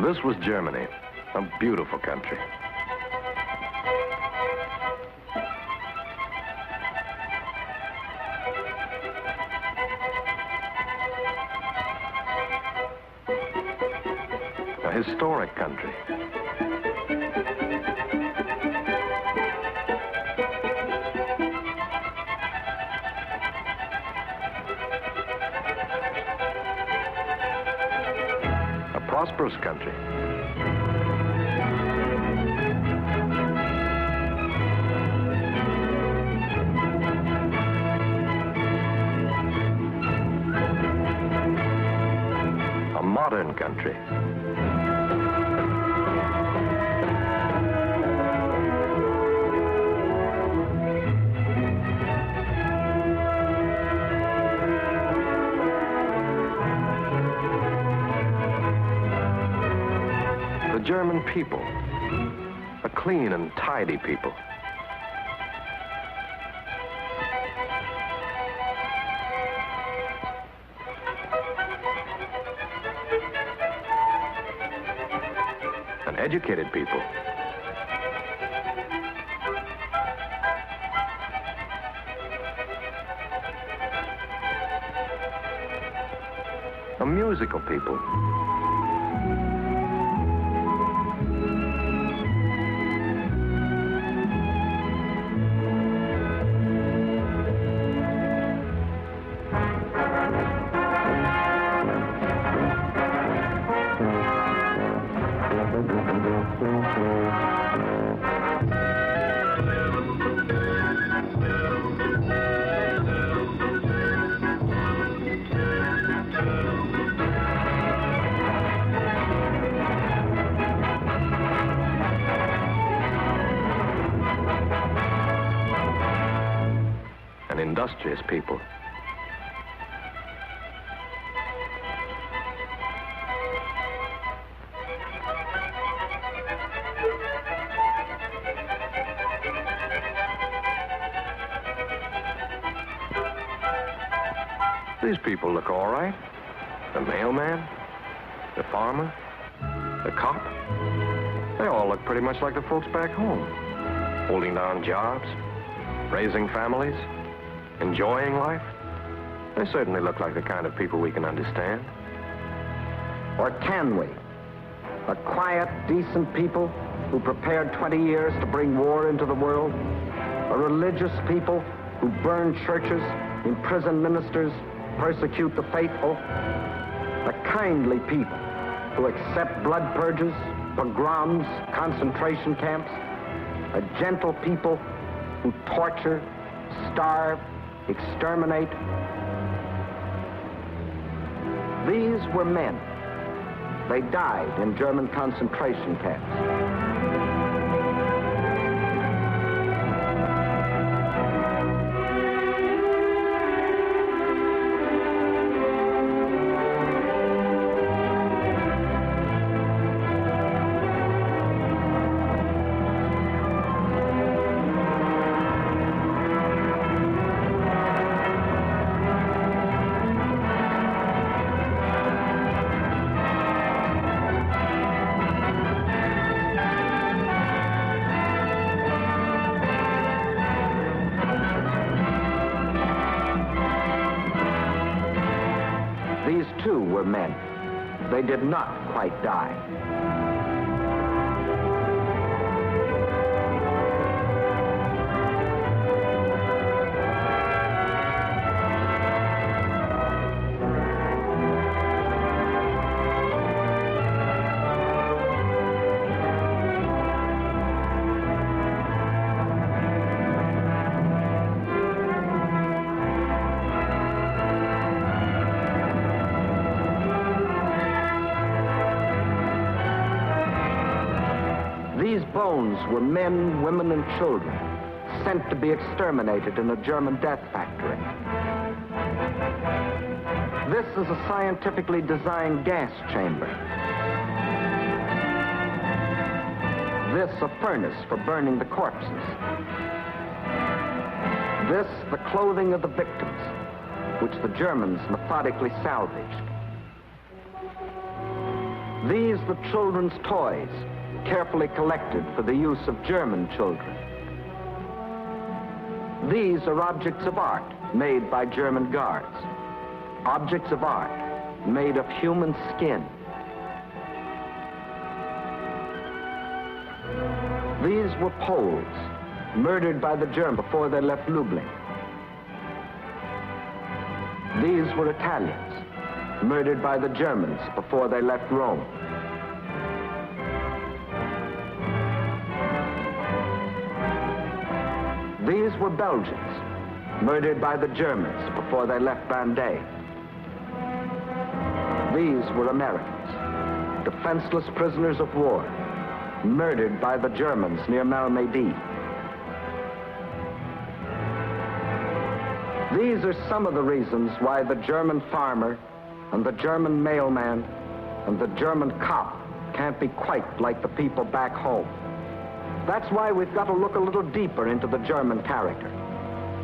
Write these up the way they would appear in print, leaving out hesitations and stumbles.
This was Germany, a beautiful country. A historic country. A prosperous country. A modern country. The German people, a clean and tidy people. An educated people. A musical people. An industrious people. These people look all right. The mailman, the farmer, the cop. They all look pretty much like the folks back home. Holding down jobs, raising families, enjoying life. They certainly look like the kind of people we can understand. Or can we? A quiet, decent people who prepared 20 years to bring war into the world? A religious people who burn churches, imprison ministers, persecute the faithful? A kindly people who accept blood purges, pogroms, concentration camps? A gentle people who torture, starve, exterminate? These were men. They died in German concentration camps. These too were men. They did not quite die. These bones were men, women, and children sent to be exterminated in a German death factory. This is a scientifically designed gas chamber. This a furnace for burning the corpses. This the clothing of the victims, which the Germans methodically salvaged. These the children's toys, carefully collected for the use of German children. These are objects of art made by German guards. Objects of art made of human skin. These were Poles, murdered by the Germans before they left Lublin. These were Italians, murdered by the Germans before they left Rome. These were Belgians, murdered by the Germans before they left Vendée. These were Americans, defenseless prisoners of war, murdered by the Germans near Malmedy. These are some of the reasons why the German farmer and the German mailman and the German cop can't be quite like the people back home. That's why we've got to look a little deeper into the German character.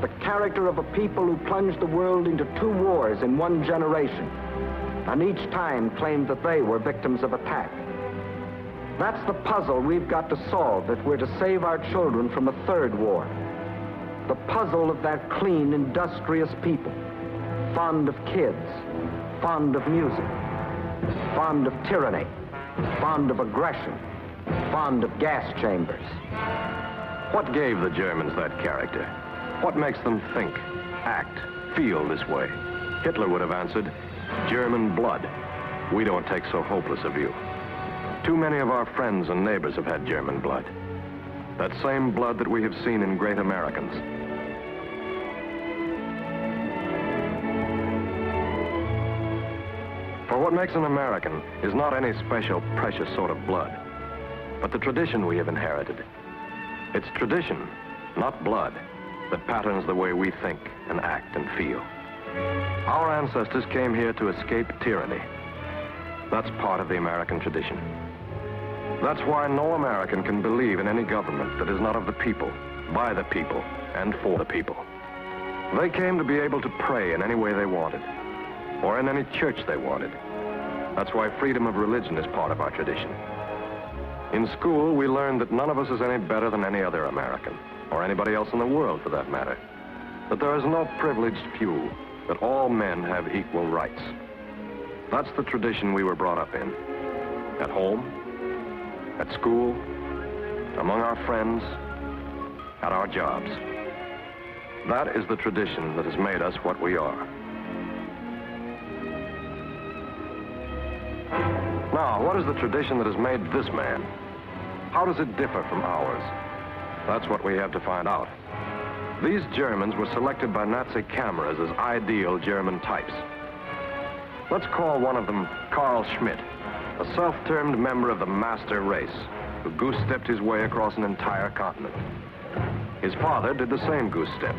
The character of a people who plunged the world into 2 wars in 1 generation, and each time claimed that they were victims of attack. That's the puzzle we've got to solve if we're to save our children from a 3rd war. The puzzle of that clean, industrious people, fond of kids, fond of music, fond of tyranny, fond of aggression, fond of gas chambers. What gave the Germans that character? What makes them think, act, feel this way? Hitler would have answered, German blood. We don't take so hopeless a view. Too many of our friends and neighbors have had German blood. That same blood that we have seen in great Americans. For what makes an American is not any special, precious sort of blood, but the tradition we have inherited. It's tradition, not blood, that patterns the way we think and act and feel. Our ancestors came here to escape tyranny. That's part of the American tradition. That's why no American can believe in any government that is not of the people, by the people, and for the people. They came to be able to pray in any way they wanted, or in any church they wanted. That's why freedom of religion is part of our tradition. In school, we learned that none of us is any better than any other American, or anybody else in the world for that matter. That there is no privileged few, that all men have equal rights. That's the tradition we were brought up in. At home, at school, among our friends, at our jobs. That is the tradition that has made us what we are. Now, what is the tradition that has made this man? How does it differ from ours? That's what we have to find out. These Germans were selected by Nazi cameras as ideal German types. Let's call one of them Carl Schmitt, a self-termed member of the master race who goose-stepped his way across an entire continent. His father did the same goose-step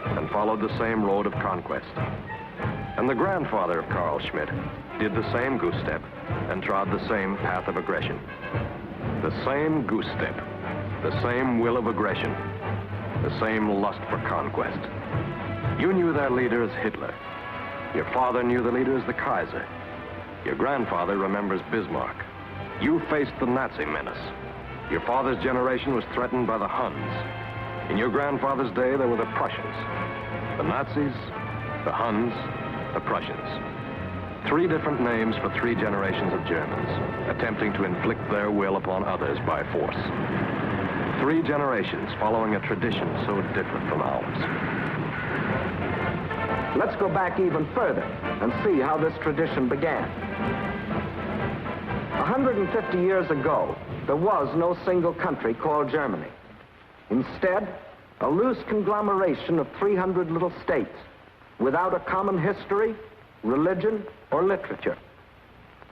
and followed the same road of conquest. And the grandfather of Carl Schmitt did the same goose-step and trod the same path of aggression. The same goose-step, the same will of aggression, the same lust for conquest. You knew their leader as Hitler. Your father knew the leader as the Kaiser. Your grandfather remembers Bismarck. You faced the Nazi menace. Your father's generation was threatened by the Huns. In your grandfather's day, there were the Prussians. The Nazis, the Huns, the Prussians. 3 different names for 3 generations of Germans, attempting to inflict their will upon others by force. 3 generations following a tradition so different from ours. Let's go back even further and see how this tradition began. 150 years ago, there was no single country called Germany. Instead, a loose conglomeration of 300 little states without a common history, religion, or literature.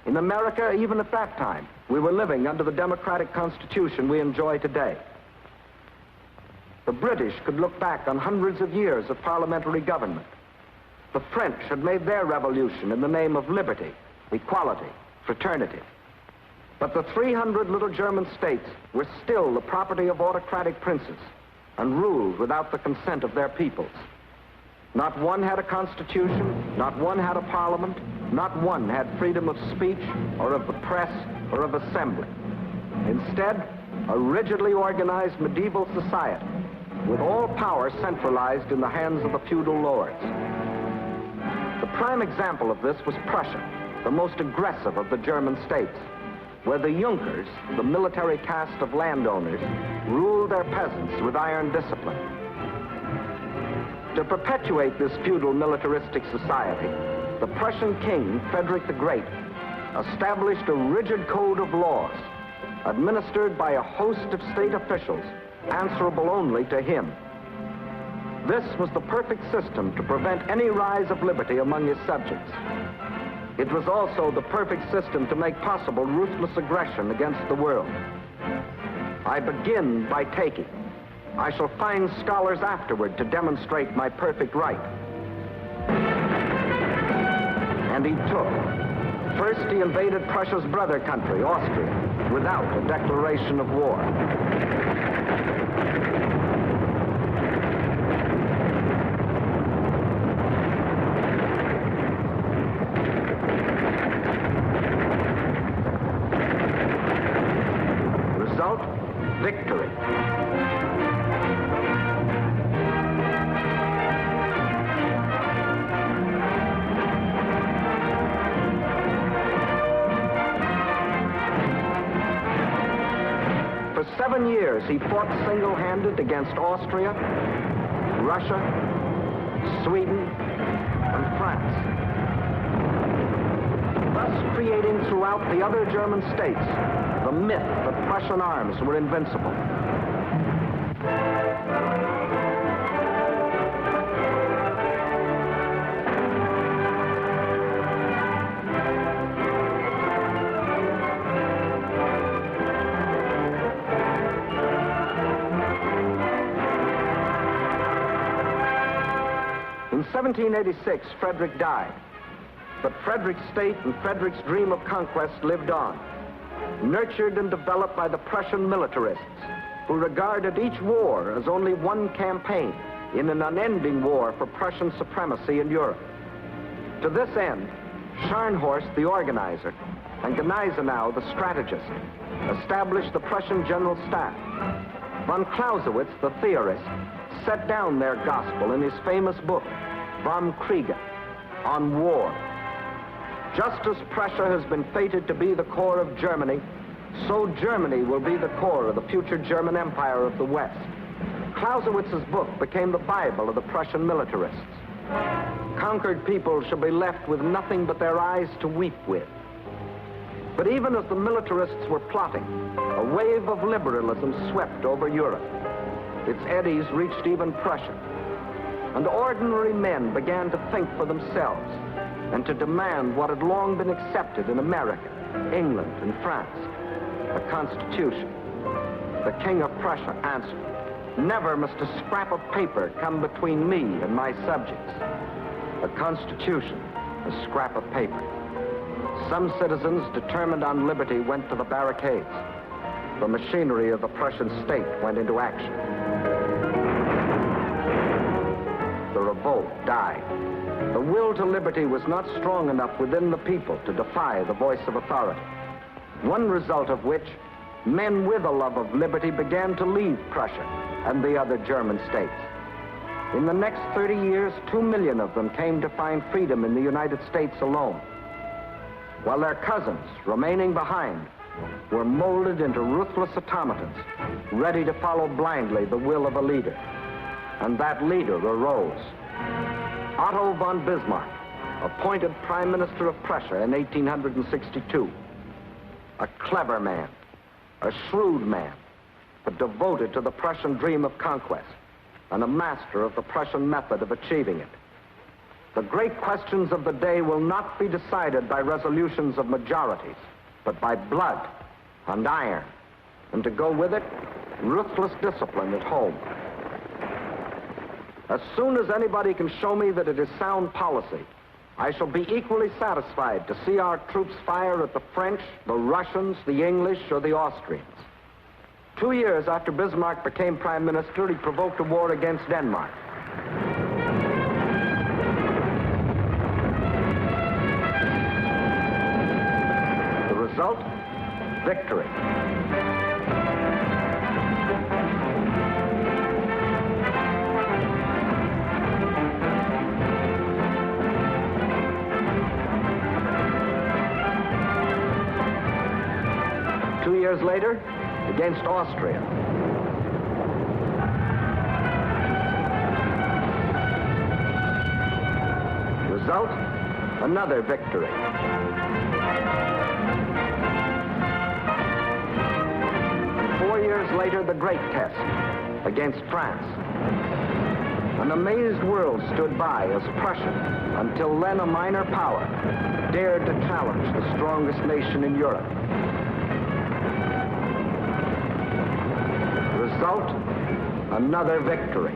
In America, even at that time, we were living under the democratic constitution we enjoy today. The British could look back on hundreds of years of parliamentary government. The French had made their revolution in the name of liberty, equality, fraternity. But the 300 little German states were still the property of autocratic princes and ruled without the consent of their peoples. Not one had a constitution, not one had a parliament, not one had freedom of speech or of the press or of assembly. Instead, a rigidly organized medieval society with all power centralized in the hands of the feudal lords. The prime example of this was Prussia, the most aggressive of the German states, where the Junkers, the military caste of landowners, ruled their peasants with iron discipline. To perpetuate this feudal militaristic society, the Prussian king, Frederick the Great, established a rigid code of laws administered by a host of state officials answerable only to him. This was the perfect system to prevent any rise of liberty among his subjects. It was also the perfect system to make possible ruthless aggression against the world. I begin by taking. I shall find scholars afterward to demonstrate my perfect right. And he took. First, he invaded Prussia's brother country, Austria, without a declaration of war. Result, victory. For 7 years, he fought single-handed against Austria, Russia, Sweden, and France, thus creating throughout the other German states the myth that Prussian arms were invincible. In 1786, Frederick died, but Frederick's state and Frederick's dream of conquest lived on, nurtured and developed by the Prussian militarists, who regarded each war as only one campaign in an unending war for Prussian supremacy in Europe. To this end, Scharnhorst, the organizer, and Gneisenau, the strategist, established the Prussian General Staff. Von Clausewitz, the theorist, set down their gospel in his famous book, Vom Kriege, on war. Just as Prussia has been fated to be the core of Germany, so Germany will be the core of the future German Empire of the West. Clausewitz's book became the Bible of the Prussian militarists. Conquered people shall be left with nothing but their eyes to weep with. But even as the militarists were plotting, a wave of liberalism swept over Europe. Its eddies reached even Prussia, and ordinary men began to think for themselves and to demand what had long been accepted in America, England, and France, a constitution. The King of Prussia answered, "Never must a scrap of paper come between me and my subjects." A constitution, a scrap of paper. Some citizens determined on liberty went to the barricades. The machinery of the Prussian state went into action. The revolt died. The will to liberty was not strong enough within the people to defy the voice of authority. One result of which, men with a love of liberty began to leave Prussia and the other German states. In the next 30 years, 2 million of them came to find freedom in the United States alone, while their cousins, remaining behind, were molded into ruthless automatons, ready to follow blindly the will of a leader. And that leader arose. Otto von Bismarck, appointed Prime Minister of Prussia in 1862. A clever man, a shrewd man, but devoted to the Prussian dream of conquest, and a master of the Prussian method of achieving it. The great questions of the day will not be decided by resolutions of majorities, but by blood and iron, and to go with it, ruthless discipline at home. As soon as anybody can show me that it is sound policy, I shall be equally satisfied to see our troops fire at the French, the Russians, the English, or the Austrians. 2 years after Bismarck became Prime Minister, he provoked a war against Denmark. The result? victory. Two years later, against Austria. Result, another victory. And 4 years later, the great test against France. An amazed world stood by as Prussia, until then a minor power, dared to challenge the strongest nation in Europe. Result, another victory.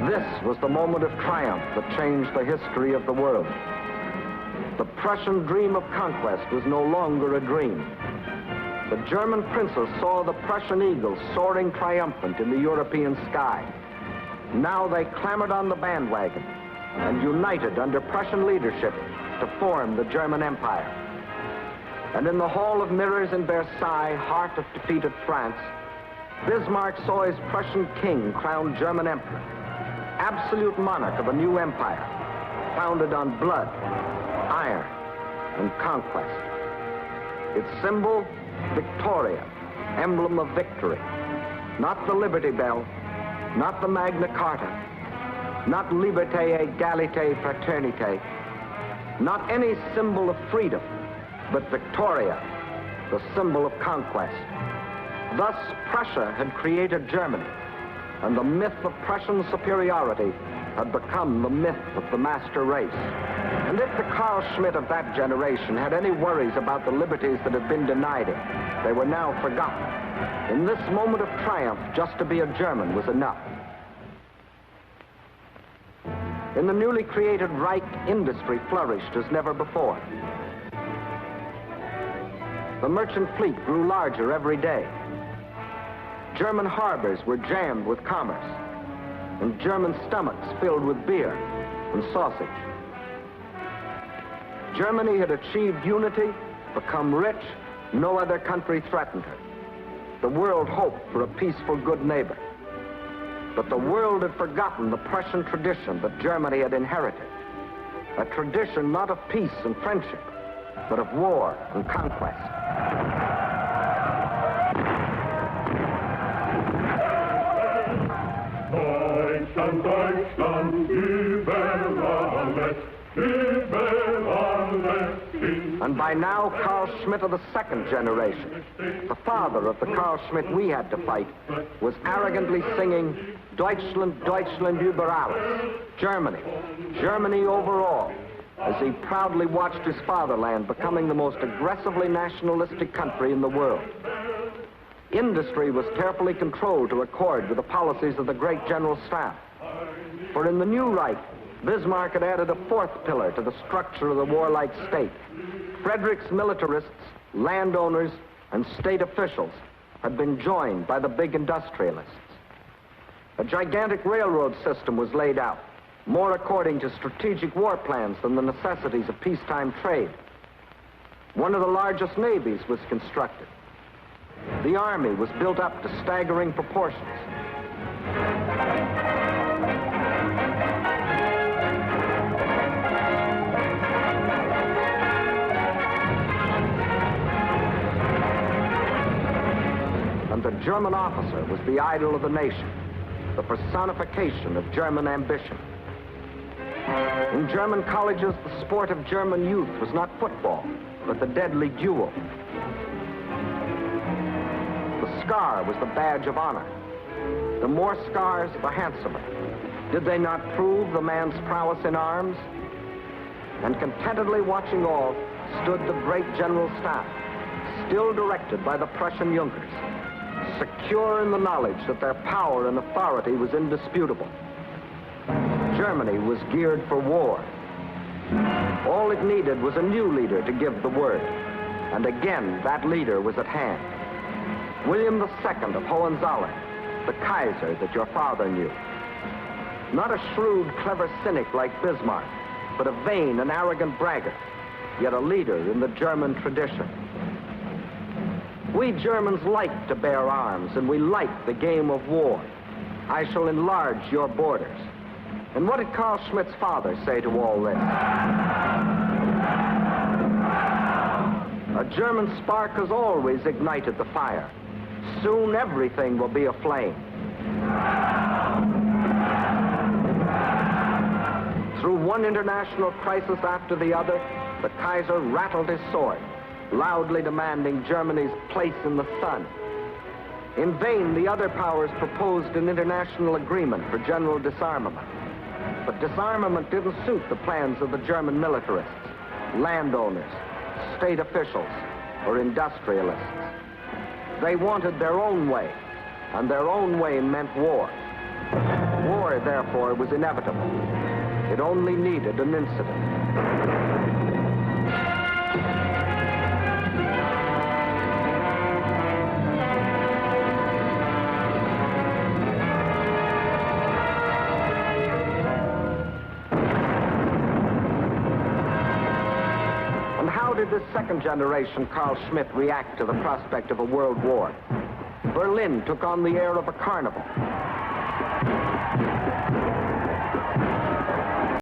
This was the moment of triumph that changed the history of the world. The Prussian dream of conquest was no longer a dream. The German princes saw the Prussian eagle soaring triumphant in the European sky. Now they clambered on the bandwagon and united under Prussian leadership to form the German Empire. And in the Hall of Mirrors in Versailles, heart of defeated France, Bismarck saw his Prussian king crowned German emperor, absolute monarch of a new empire, founded on blood, iron, and conquest. Its symbol, Victoria, emblem of victory. Not the Liberty Bell, not the Magna Carta, not Liberté, Égalité, Fraternité, not any symbol of freedom, but Victoria, the symbol of conquest. Thus, Prussia had created Germany, and the myth of Prussian superiority had become the myth of the master race. And if the Carl Schmitt of that generation had any worries about the liberties that had been denied him, they were now forgotten. In this moment of triumph, just to be a German was enough. In the newly created Reich, industry flourished as never before. The merchant fleet grew larger every day. German harbors were jammed with commerce, and German stomachs filled with beer and sausage. Germany had achieved unity, become rich. No other country threatened her. The world hoped for a peaceful, good neighbor. But the world had forgotten the Prussian tradition that Germany had inherited. A tradition not of peace and friendship, but of war and conquest. Deutschland, Deutschland, über alles, über alles. And by now, Carl Schmitt of the second generation, the father of the Carl Schmitt we had to fight, was arrogantly singing Deutschland, Deutschland über alles, Germany, Germany over all, as he proudly watched his fatherland becoming the most aggressively nationalistic country in the world. Industry was carefully controlled to accord with the policies of the great General Staff. For in the new Reich, Bismarck had added a fourth pillar to the structure of the warlike state. Frederick's militarists, landowners, and state officials had been joined by the big industrialists. A gigantic railroad system was laid out, more according to strategic war plans than the necessities of peacetime trade. One of the largest navies was constructed. The army was built up to staggering proportions. And the German officer was the idol of the nation, the personification of German ambition. In German colleges, the sport of German youth was not football, but the deadly duel. The scar was the badge of honor. The more scars, the handsomer. Did they not prove the man's prowess in arms? And contentedly watching all stood the great General Staff, still directed by the Prussian Junkers, secure in the knowledge that their power and authority was indisputable. Germany was geared for war. All it needed was a new leader to give the word. And again, that leader was at hand. William II of Hohenzollern, the Kaiser that your father knew. Not a shrewd, clever cynic like Bismarck, but a vain and arrogant braggart, yet a leader in the German tradition. We Germans like to bear arms, and we like the game of war. I shall enlarge your borders. And what did Carl Schmitt's father say to all this? A German spark has always ignited the fire. Soon everything will be aflame. Through one international crisis after the other, the Kaiser rattled his sword, loudly demanding Germany's place in the sun. In vain, the other powers proposed an international agreement for general disarmament. But disarmament didn't suit the plans of the German militarists, landowners, state officials, or industrialists. They wanted their own way, and their own way meant war. War, therefore, was inevitable. It only needed an incident. How did this second-generation Carl Schmitt react to the prospect of a world war? Berlin took on the air of a carnival.